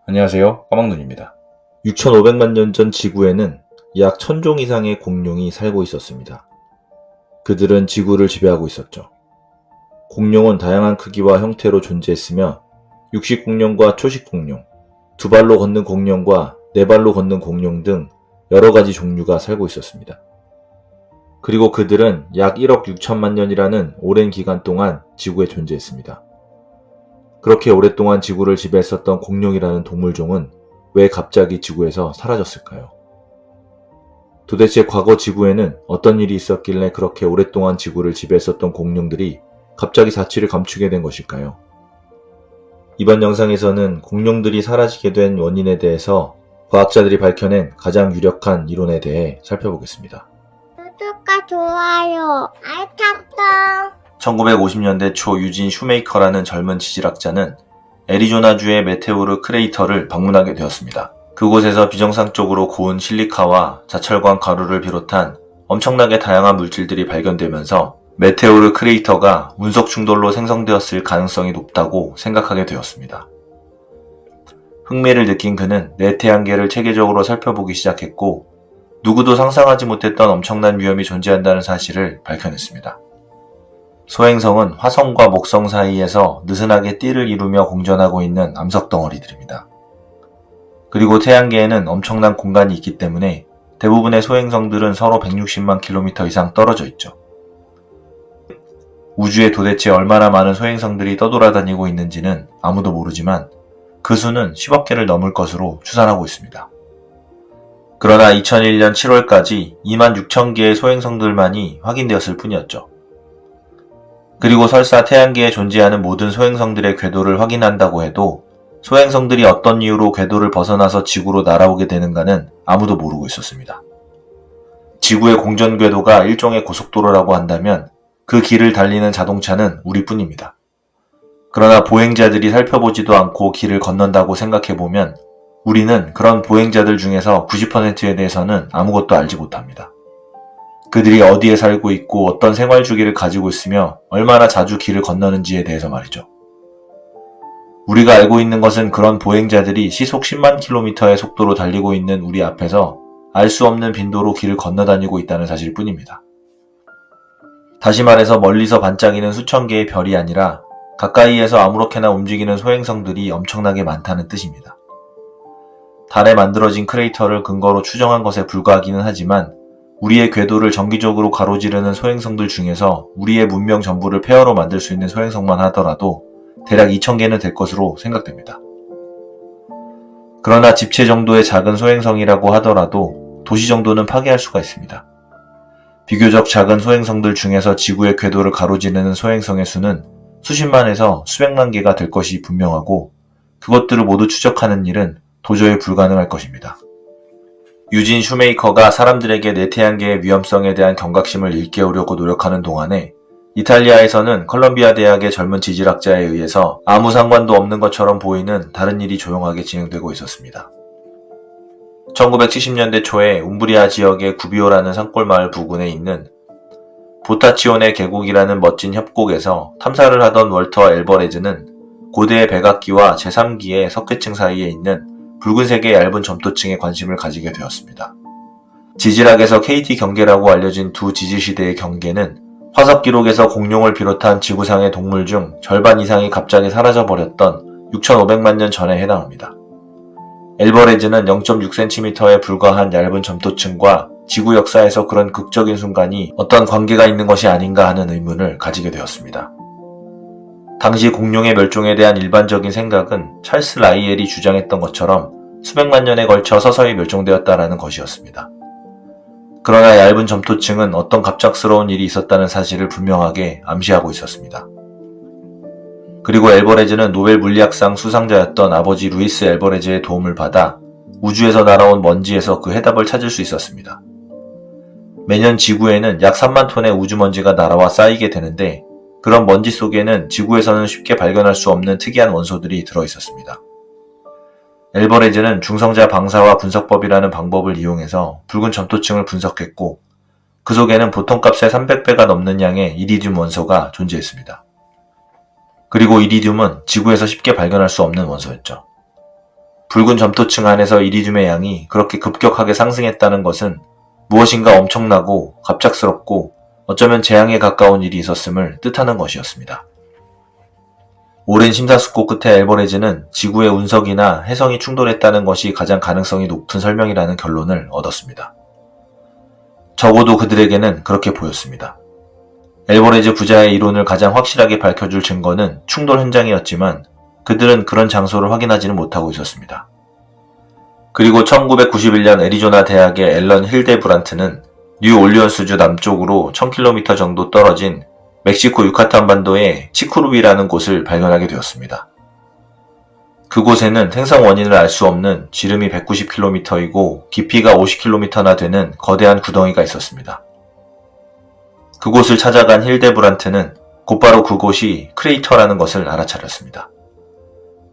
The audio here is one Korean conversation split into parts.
안녕하세요. 까막눈입니다. 6,500만 년 전 지구에는 약 1,000종 이상의 공룡이 살고 있었습니다. 그들은 지구를 지배하고 있었죠. 공룡은 다양한 크기와 형태로 존재했으며 육식 공룡과 초식 공룡, 두 발로 걷는 공룡과 네 발로 걷는 공룡 등 여러 가지 종류가 살고 있었습니다. 그리고 그들은 약 1억 6천만 년이라는 오랜 기간 동안 지구에 존재했습니다. 그렇게 오랫동안 지구를 지배했었던 공룡이라는 동물종은 왜 갑자기 지구에서 사라졌을까요? 도대체 과거 지구에는 어떤 일이 있었길래 그렇게 오랫동안 지구를 지배했었던 공룡들이 갑자기 자취를 감추게 된 것일까요? 이번 영상에서는 공룡들이 사라지게 된 원인에 대해서 과학자들이 밝혀낸 가장 유력한 이론에 대해 살펴보겠습니다. 구독과 좋아요, 알탁당. 1950년대 초 유진 슈메이커라는 젊은 지질학자는 애리조나주의 메테오르 크레이터를 방문하게 되었습니다. 그곳에서 비정상적으로 고운 실리카와 자철광 가루를 비롯한 엄청나게 다양한 물질들이 발견되면서 메테오르 크레이터가 운석 충돌로 생성되었을 가능성이 높다고 생각하게 되었습니다. 흥미를 느낀 그는 네 태양계를 체계적으로 살펴보기 시작했고 누구도 상상하지 못했던 엄청난 위험이 존재한다는 사실을 밝혀냈습니다. 소행성은 화성과 목성 사이에서 느슨하게 띠를 이루며 공전하고 있는 암석 덩어리들입니다. 그리고 태양계에는 엄청난 공간이 있기 때문에 대부분의 소행성들은 서로 160만 킬로미터 이상 떨어져 있죠. 우주에 도대체 얼마나 많은 소행성들이 떠돌아다니고 있는지는 아무도 모르지만 그 수는 10억 개를 넘을 것으로 추산하고 있습니다. 그러나 2001년 7월까지 2만 6천 개의 소행성들만이 확인되었을 뿐이었죠. 그리고 설사 태양계에 존재하는 모든 소행성들의 궤도를 확인한다고 해도 소행성들이 어떤 이유로 궤도를 벗어나서 지구로 날아오게 되는가는 아무도 모르고 있었습니다. 지구의 공전 궤도가 일종의 고속도로라고 한다면 그 길을 달리는 자동차는 우리뿐입니다. 그러나 보행자들이 살펴보지도 않고 길을 건넌다고 생각해보면 우리는 그런 보행자들 중에서 90%에 대해서는 아무것도 알지 못합니다. 그들이 어디에 살고 있고 어떤 생활 주기를 가지고 있으며 얼마나 자주 길을 건너는지에 대해서 말이죠. 우리가 알고 있는 것은 그런 보행자들이 시속 10만 킬로미터의 속도로 달리고 있는 우리 앞에서 알 수 없는 빈도로 길을 건너다니고 있다는 사실 뿐입니다. 다시 말해서 멀리서 반짝이는 수천 개의 별이 아니라 가까이에서 아무렇게나 움직이는 소행성들이 엄청나게 많다는 뜻입니다. 달에 만들어진 크레이터를 근거로 추정한 것에 불과하기는 하지만 우리의 궤도를 정기적으로 가로지르는 소행성들 중에서 우리의 문명 전부를 폐허로 만들 수 있는 소행성만 하더라도 대략 2,000개는 될 것으로 생각됩니다. 그러나 집체 정도의 작은 소행성이라고 하더라도 도시 정도는 파괴할 수가 있습니다. 비교적 작은 소행성들 중에서 지구의 궤도를 가로지르는 소행성의 수는 수십만에서 수백만 개가 될 것이 분명하고 그것들을 모두 추적하는 일은 도저히 불가능할 것입니다. 유진 슈메이커가 사람들에게 네 태양계의 위험성에 대한 경각심을 일깨우려고 노력하는 동안에 이탈리아에서는 컬럼비아 대학의 젊은 지질학자에 의해서 아무 상관도 없는 것처럼 보이는 다른 일이 조용하게 진행되고 있었습니다. 1970년대 초에 움브리아 지역의 구비오라는 산골 마을 부근에 있는 보타치오네 계곡이라는 멋진 협곡에서 탐사를 하던 월터 엘버레즈는 고대의 백악기와 제3기의 석회층 사이에 있는 붉은색의 얇은 점토층에 관심을 가지게 되었습니다. 지질학에서 KT 경계라고 알려진 두 지질시대의 경계는 화석 기록에서 공룡을 비롯한 지구상의 동물 중 절반 이상이 갑자기 사라져버렸던 6,500만 년 전에 해당합니다. 엘버레즈는 0.6cm에 불과한 얇은 점토층과 지구 역사에서 그런 극적인 순간이 어떤 관계가 있는 것이 아닌가 하는 의문을 가지게 되었습니다. 당시 공룡의 멸종에 대한 일반적인 생각은 찰스 라이엘이 주장했던 것처럼 수백만 년에 걸쳐 서서히 멸종되었다라는 것이었습니다. 그러나 얇은 점토층은 어떤 갑작스러운 일이 있었다는 사실을 분명하게 암시하고 있었습니다. 그리고 엘버레즈는 노벨 물리학상 수상자였던 아버지 루이스 엘버레즈의 도움을 받아 우주에서 날아온 먼지에서 그 해답을 찾을 수 있었습니다. 매년 지구에는 약 3만 톤의 우주먼지가 날아와 쌓이게 되는데 그런 먼지 속에는 지구에서는 쉽게 발견할 수 없는 특이한 원소들이 들어있었습니다. 엘버레즈는 중성자 방사와 분석법이라는 방법을 이용해서 붉은 점토층을 분석했고 그 속에는 보통값의 300배가 넘는 양의 이리듐 원소가 존재했습니다. 그리고 이리듐은 지구에서 쉽게 발견할 수 없는 원소였죠. 붉은 점토층 안에서 이리듐의 양이 그렇게 급격하게 상승했다는 것은 무엇인가 엄청나고 갑작스럽고 어쩌면 재앙에 가까운 일이 있었음을 뜻하는 것이었습니다. 오랜 심사숙고 끝에 앨버레즈는 지구의 운석이나 해성이 충돌했다는 것이 가장 가능성이 높은 설명이라는 결론을 얻었습니다. 적어도 그들에게는 그렇게 보였습니다. 앨버레즈 부자의 이론을 가장 확실하게 밝혀줄 증거는 충돌 현장이었지만 그들은 그런 장소를 확인하지는 못하고 있었습니다. 그리고 1991년 애리조나 대학의 앨런 힐데브란트는 뉴 올리언스주 남쪽으로 1000km 정도 떨어진 멕시코 유카탄 반도의 치쿠루비라는 곳을 발견하게 되었습니다. 그곳에는 생성 원인을 알 수 없는 지름이 190km이고 깊이가 50km나 되는 거대한 구덩이가 있었습니다. 그곳을 찾아간 힐데브란트는 곧바로 그곳이 크레이터라는 것을 알아차렸습니다.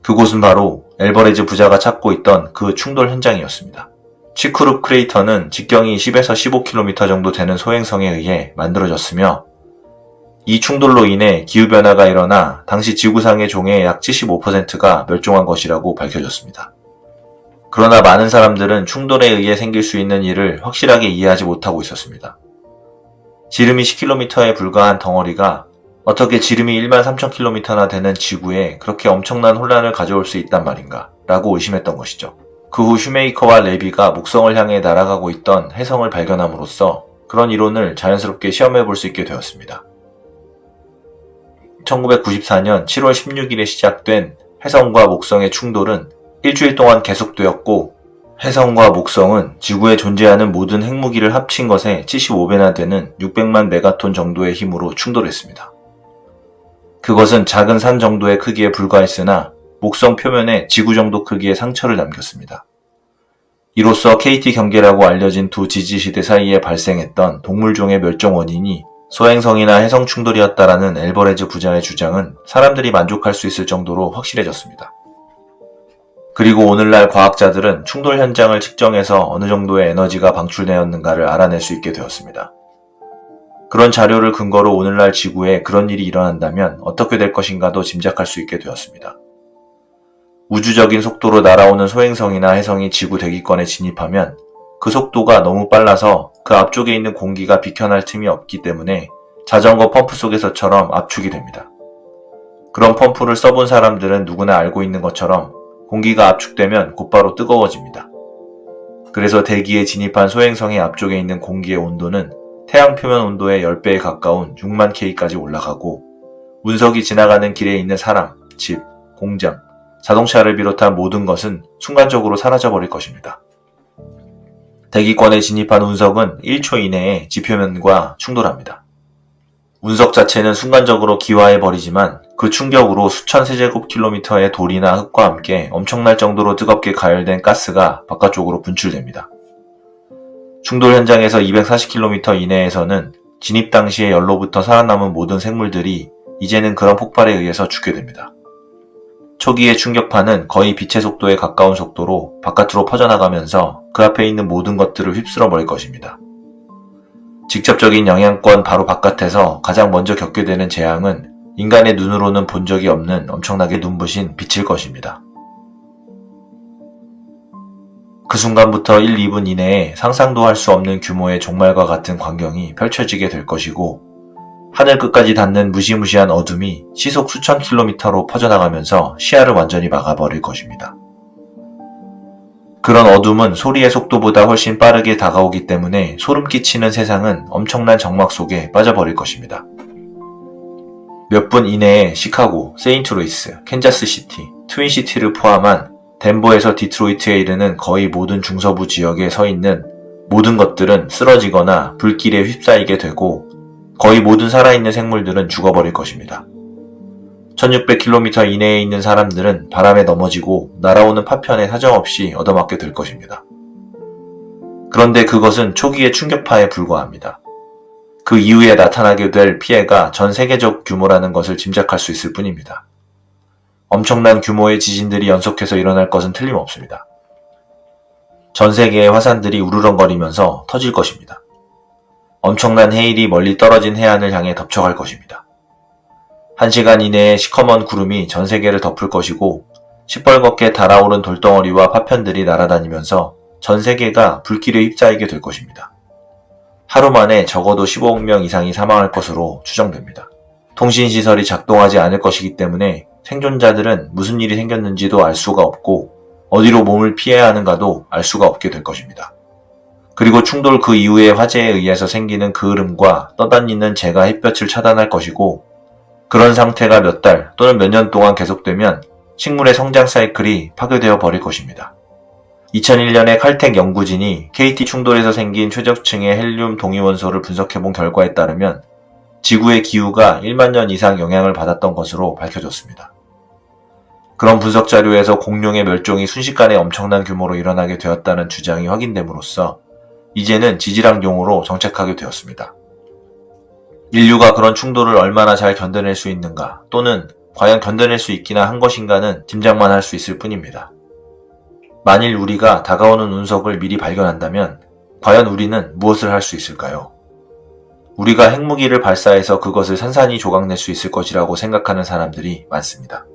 그곳은 바로 앨버레즈 부자가 찾고 있던 그 충돌 현장이었습니다. 치쿠룹 크레이터는 직경이 10에서 15km 정도 되는 소행성에 의해 만들어졌으며 이 충돌로 인해 기후변화가 일어나 당시 지구상의 종의 약 75%가 멸종한 것이라고 밝혀졌습니다. 그러나 많은 사람들은 충돌에 의해 생길 수 있는 일을 확실하게 이해하지 못하고 있었습니다. 지름이 10km에 불과한 덩어리가 어떻게 지름이 13,000km나 되는 지구에 그렇게 엄청난 혼란을 가져올 수 있단 말인가 라고 의심했던 것이죠. 그 후 슈메이커와 레비가 목성을 향해 날아가고 있던 혜성을 발견함으로써 그런 이론을 자연스럽게 시험해 볼 수 있게 되었습니다. 1994년 7월 16일에 시작된 혜성과 목성의 충돌은 일주일 동안 계속되었고 혜성과 목성은 지구에 존재하는 모든 핵무기를 합친 것의 75배나 되는 600만 메가톤 정도의 힘으로 충돌했습니다. 그것은 작은 산 정도의 크기에 불과했으나 목성 표면에 지구 정도 크기의 상처를 남겼습니다. 이로써 KT 경계라고 알려진 두 지지시대 사이에 발생했던 동물종의 멸종 원인이 소행성이나 해성 충돌이었다라는 앨버레즈 부자의 주장은 사람들이 만족할 수 있을 정도로 확실해졌습니다. 그리고 오늘날 과학자들은 충돌 현장을 측정해서 어느 정도의 에너지가 방출되었는가를 알아낼 수 있게 되었습니다. 그런 자료를 근거로 오늘날 지구에 그런 일이 일어난다면 어떻게 될 것인가도 짐작할 수 있게 되었습니다. 우주적인 속도로 날아오는 소행성이나 해성이 지구 대기권에 진입하면 그 속도가 너무 빨라서 그 앞쪽에 있는 공기가 비켜날 틈이 없기 때문에 자전거 펌프 속에서처럼 압축이 됩니다. 그런 펌프를 써본 사람들은 누구나 알고 있는 것처럼 공기가 압축되면 곧바로 뜨거워집니다. 그래서 대기에 진입한 소행성의 앞쪽에 있는 공기의 온도는 태양 표면 온도의 10배에 가까운 6만 K까지 올라가고 운석이 지나가는 길에 있는 사람, 집, 공장, 자동차를 비롯한 모든 것은 순간적으로 사라져버릴 것입니다. 대기권에 진입한 운석은 1초 이내에 지표면과 충돌합니다. 운석 자체는 순간적으로 기화해버리지만 그 충격으로 수천 세제곱킬로미터의 돌이나 흙과 함께 엄청날 정도로 뜨겁게 가열된 가스가 바깥쪽으로 분출됩니다. 충돌 현장에서 240km 이내에서는 진입 당시의 열로부터 살아남은 모든 생물들이 이제는 그런 폭발에 의해서 죽게 됩니다. 초기의 충격파는 거의 빛의 속도에 가까운 속도로 바깥으로 퍼져나가면서 그 앞에 있는 모든 것들을 휩쓸어 버릴 것입니다. 직접적인 영향권 바로 바깥에서 가장 먼저 겪게 되는 재앙은 인간의 눈으로는 본 적이 없는 엄청나게 눈부신 빛일 것입니다. 그 순간부터 1, 2분 이내에 상상도 할 수 없는 규모의 종말과 같은 광경이 펼쳐지게 될 것이고 하늘 끝까지 닿는 무시무시한 어둠이 시속 수천 킬로미터로 퍼져나가면서 시야를 완전히 막아버릴 것입니다. 그런 어둠은 소리의 속도보다 훨씬 빠르게 다가오기 때문에 소름 끼치는 세상은 엄청난 정막 속에 빠져버릴 것입니다. 몇 분 이내에 시카고, 세인트루이스, 캔자스시티, 트윈시티를 포함한 덴버에서 디트로이트에 이르는 거의 모든 중서부 지역에 서 있는 모든 것들은 쓰러지거나 불길에 휩싸이게 되고 거의 모든 살아있는 생물들은 죽어버릴 것입니다. 1600km 이내에 있는 사람들은 바람에 넘어지고 날아오는 파편에 사정없이 얻어맞게 될 것입니다. 그런데 그것은 초기의 충격파에 불과합니다. 그 이후에 나타나게 될 피해가 전 세계적 규모라는 것을 짐작할 수 있을 뿐입니다. 엄청난 규모의 지진들이 연속해서 일어날 것은 틀림없습니다. 전 세계의 화산들이 우르렁거리면서 터질 것입니다. 엄청난 해일이 멀리 떨어진 해안을 향해 덮쳐갈 것입니다. 1시간 이내에 시커먼 구름이 전 세계를 덮을 것이고 시뻘겋게 달아오른 돌덩어리와 파편들이 날아다니면서 전 세계가 불길에 휩싸이게 될 것입니다. 하루 만에 적어도 15억 명 이상이 사망할 것으로 추정됩니다. 통신시설이 작동하지 않을 것이기 때문에 생존자들은 무슨 일이 생겼는지도 알 수가 없고 어디로 몸을 피해야 하는가도 알 수가 없게 될 것입니다. 그리고 충돌 그 이후의 화재에 의해서 생기는 그을음과 떠다니는 재가 햇볕을 차단할 것이고, 그런 상태가 몇 달 또는 몇 년 동안 계속되면 식물의 성장 사이클이 파괴되어 버릴 것입니다. 2001년에 칼텍 연구진이 KT 충돌에서 생긴 최적층의 헬륨 동위원소를 분석해본 결과에 따르면 지구의 기후가 1만 년 이상 영향을 받았던 것으로 밝혀졌습니다. 그런 분석 자료에서 공룡의 멸종이 순식간에 엄청난 규모로 일어나게 되었다는 주장이 확인됨으로써 이제는 지질학용으로 정책하게 되었습니다. 인류가 그런 충돌을 얼마나 잘 견뎌낼 수 있는가, 또는 과연 견뎌낼 수 있기나 한 것인가는 짐작만 할 수 있을 뿐입니다. 만일 우리가 다가오는 운석을 미리 발견한다면 과연 우리는 무엇을 할 수 있을까요? 우리가 핵무기를 발사해서 그것을 산산이 조각낼 수 있을 것이라고 생각하는 사람들이 많습니다.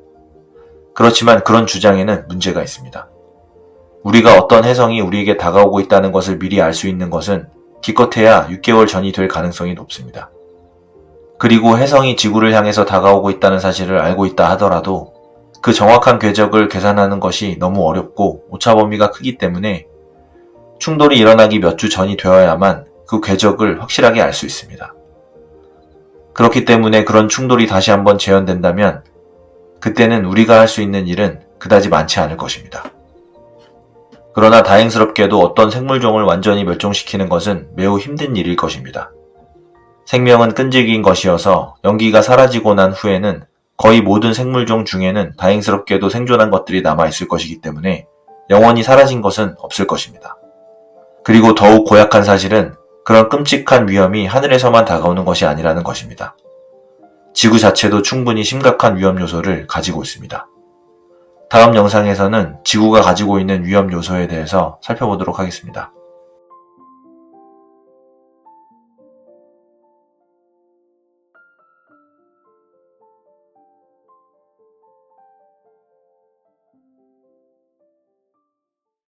그렇지만 그런 주장에는 문제가 있습니다. 우리가 어떤 혜성이 우리에게 다가오고 있다는 것을 미리 알 수 있는 것은 기껏해야 6개월 전이 될 가능성이 높습니다. 그리고 혜성이 지구를 향해서 다가오고 있다는 사실을 알고 있다 하더라도 그 정확한 궤적을 계산하는 것이 너무 어렵고 오차 범위가 크기 때문에 충돌이 일어나기 몇 주 전이 되어야만 그 궤적을 확실하게 알 수 있습니다. 그렇기 때문에 그런 충돌이 다시 한번 재현된다면 그때는 우리가 할 수 있는 일은 그다지 많지 않을 것입니다. 그러나 다행스럽게도 어떤 생물종을 완전히 멸종시키는 것은 매우 힘든 일일 것입니다. 생명은 끈질긴 것이어서 연기가 사라지고 난 후에는 거의 모든 생물종 중에는 다행스럽게도 생존한 것들이 남아있을 것이기 때문에 영원히 사라진 것은 없을 것입니다. 그리고 더욱 고약한 사실은 그런 끔찍한 위험이 하늘에서만 다가오는 것이 아니라는 것입니다. 지구 자체도 충분히 심각한 위험 요소를 가지고 있습니다. 다음 영상에서는 지구가 가지고 있는 위험 요소에 대해서 살펴보도록 하겠습니다.